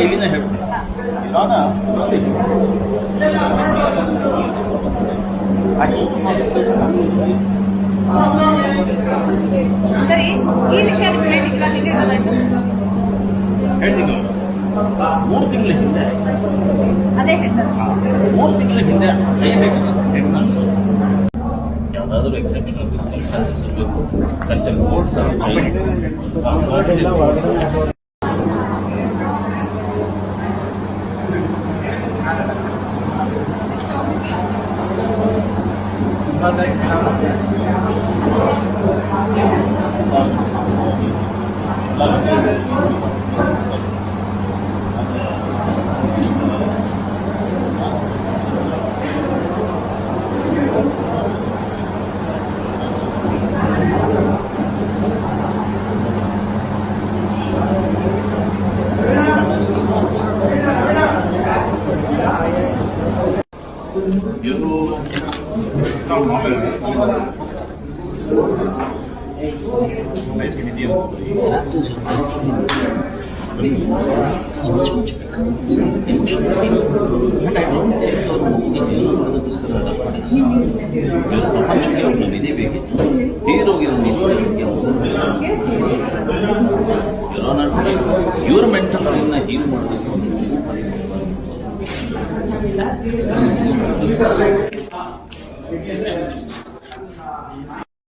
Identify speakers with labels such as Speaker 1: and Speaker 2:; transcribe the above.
Speaker 1: ಇಲ್ಲಿಂದ ಹೇಳ್ತೀನಿ ಇವಾಗ
Speaker 2: ಸರಿ, ಈ ವಿಷಯ
Speaker 1: ಹೇಳ್ತೀನಿ. 3 ತಿಂಗಳ ಹಿಂದೆ
Speaker 2: ಅದೇ ಹೇಳ್ತಾರೆ.
Speaker 1: 3 ತಿಂಗಳ ಹಿಂದೆ ಯಾವುದಾದ್ರೂ ಎಕ್ಸೆಪ್ಷನಲ್ ಸರ್ಕಮ್ಸ್ಟಾನ್ಸಸ್ ಇರಬೇಕು. ಕೋರ್ಟ್ ಪ್ರಪಂಚಕ್ಕೆ ಒಂದು ನಿಧಿ ಬೇಕಿತ್ತು. ಹೀರೋಗಿರೋ ನಿಧಿ ಇವ್ರ ಮೆಂಟಲ್ ಅವ್ರನ್ನ ಹೀಲ್ ಮಾಡಬೇಕು.